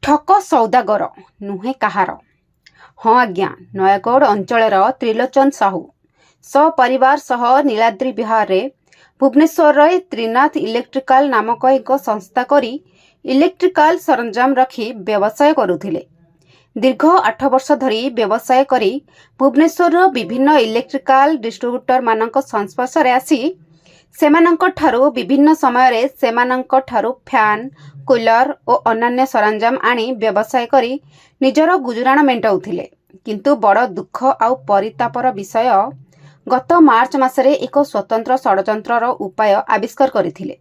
ठक सौदागर नुहे कहार। हाँ आज्ञा, नयगढ़ अंचल त्रिलोचन साहू सपरिवार सह नीलाद्रि विहार रे भुवनेश्वर त्रिनाथ इलेक्ट्रिकल नामक एक संस्था करी इलेक्ट्रिकल सरंजाम रखी व्यवसाय करुथिले। दीर्घ 8 वर्ष धरी व्यवसाय करी भुवनेश्वर विभिन्न इलेक्ट्रिकल डिस्ट्रीब्यूटर मानक संस्पर्श रे आसी सेमानंक ठारू विभिन्न समय रे सेमानंक ठारू फैन कूलर और अन्य सरंजाम आनी व्यवसाय करी निजर गुजराण मेंटाउथिले। किंतु बड़ दुख आउ परितापर विषय गत मार्च मासरे एक स्वतंत्र षड़यंत्रर उपाय आविष्कार करथिले।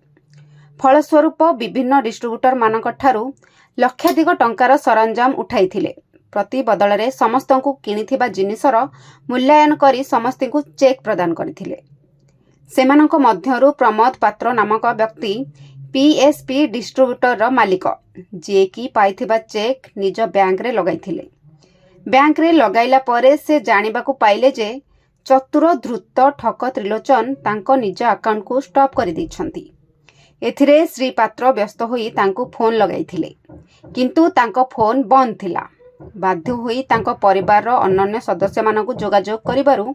फलस्वरूप विभिन्न डिस्ट्रीब्यूटर मानक ठारू लक्षाधिक टंकार सरंजाम उठाइथिले। प्रति बदल रे समस्तंकु किनिथिबा जिनिसर मूल्यांकन करी समस्तंकु चेक प्रदान करथिले। सेमानंक मध्यरु प्रमोद पात्र नामक व्यक्ति पीएसपी डिस्ट्रीब्यूटर मालिक, जे कि पाइथिबा चेक निज बैंक रे लगाइथिले। बैंक रे लगाइला परे से जानिबाकु पाइले जे चतुर धृत ठक त्रिलोचन तांको निज अकाउंट को स्टॉप कर दैछंती। एथिरे श्री पात्र व्यस्त होई तांको फोन लगाइथिले, किंतु तांको फोन बंद थिला। बाध्य होई तांको परिवार रो अन्य सदस्य मानकु जोगाजोग करिबारु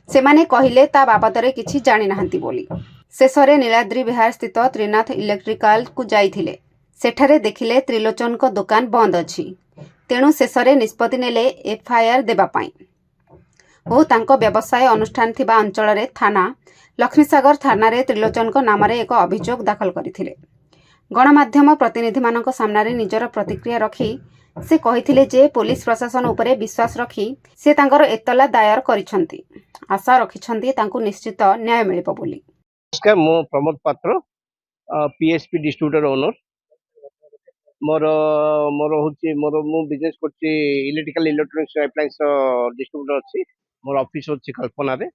सेमाने कहिले ता बाबदरे किछि जानि नाहंती बोली। शेषरे नीलाद्रि विहार स्थित त्रिनाथ इलेक्ट्रिकल को जाइथिले। सेठारे देखिले त्रिलोचन को दुकान बंद अछि। तेणु शेषरे निष्पत्ति नेले एफआईआर देबा पई ओ तांको व्यवसाय अनुष्ठान थिबा अंचल रे थाना लक्ष्मीसागर थाना रे त्रिलोचन को नाम रे एक अभियोग दाखल करथिले। गणमाध्यम प्रतिनिधि मानक सामने निजर प्रतिक्रिया रखी से कहिथिले जे पुलिस प्रशासन उपरे विश्वास रखी से तांकर एतला दायर करिसंती। आशा रखिसंती तांको निश्चित न्याय मिलिबो बोली। नमस्कार, मो प्रमोद पात्र, पीएसपी डिस्ट्रीब्यूटर ओनर। मोर मोर होची मोर मु बिजनेस करची इलेक्ट्रिकल इलेक्ट्रॉनिक्स अप्लायंस डिस्ट्रीब्यूटर अछि। मोर ऑफिस होची कल्पना रे।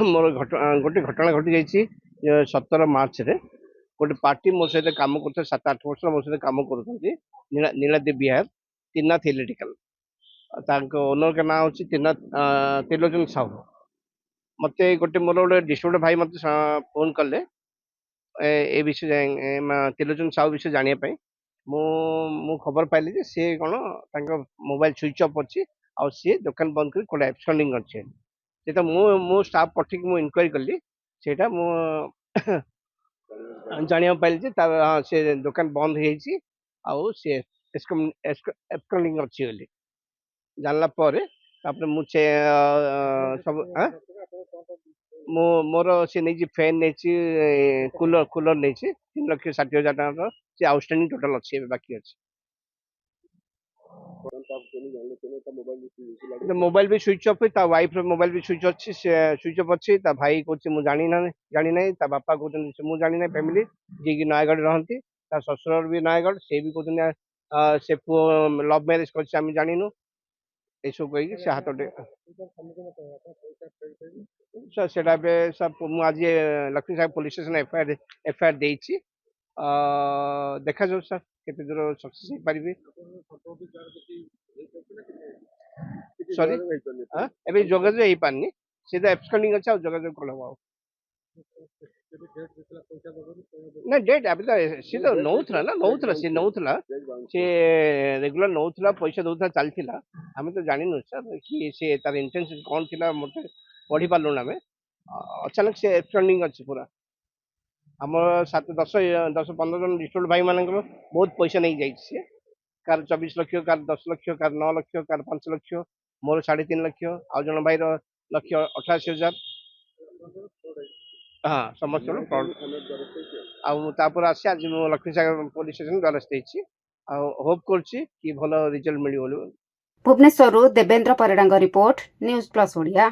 मोर गोटे घटना घटी जाइछि 17 मार्च रे। गोटे पार्टी मो सहित काम करते 7-8 वर्ष मो सहित काम करते नीलाद्रि विहार त्रिनाथ इलेक्ट्रिकल। तांको ओनर का नाम होची त्रिलोचन साहू। मते गोटे मोर गोटे डिस्ट्रीब्यूटर भाई मते फोन कले ए विषय त्रिलोचन साहू विषय जानिया पई मु खबर पाइली जे से कोन तांको मोबाइल स्विच ऑफ अछि आ से दुकान बंद कर कोड एब्सकॉन्डिंग अछि। सेटा मु स्टाफ पठिक मु इंक्वायरी करली। सेटा मु जानिया पाइली जे से दुकान बंद हे छी आ से एब्सकॉन्डिंग अछि बोली जानला परे तापर मु सब मोर से नहीं फैन नहीं कूलर कूलर नहीं 3,60,000 टका से आउटस्टैंडिंग टोटल अच्छे बाकी अच्छे। मोबाइल भी स्विच ऑफ है, वाइफ मोबाइल भी स्विच अच्छी स्विच ऑफ अच्छी। भाई कहते मुझे जानी ना बापा कहते मुझे जानी ना फैमिली जी कि नयगढ़ रहती ससुर भी नयगढ़ से भी कहते से पु लव मैरिज कर जानिनु एसब कही से हाथ सेटा आज Laxmi Sagar police station FIR देइछि। देखा जाऊ सर केते दूर सक्सेस हो पारिबे। सॉरी एबे जोगाजोग हेई पारनी सीधा एब्सकॉन्डिंग अच्छा जोगाजोग कोन हो ना डेट अभी तो सीधा नौथला से रेगुलर नौथला पैसा दौथला चलथिला। हमें तो जानिनु सर कि से तार इंटेंशन कोन थिला मते पढ़ी पारलु ना। अचानक से एब्सकॉन्डिंग अच्छी पूरा आम 7-10-15 जन डिस्ट्रीब्यूटर भाई मान बहुत पैसा नहीं जाइए। Car 24 lakh, car 10 lakh, car 9 lakh, car 5 lakh, मोर 3.5 लाख, आउ जन भाई 1,88,000। हाँ समस्त आसी आज लक्ष्मी सागर पुलिस स्टेशन द्वारस्थ होप कर भल रिजल्ट मिल। Bhubaneswar Devendra Parida report news plus Odia.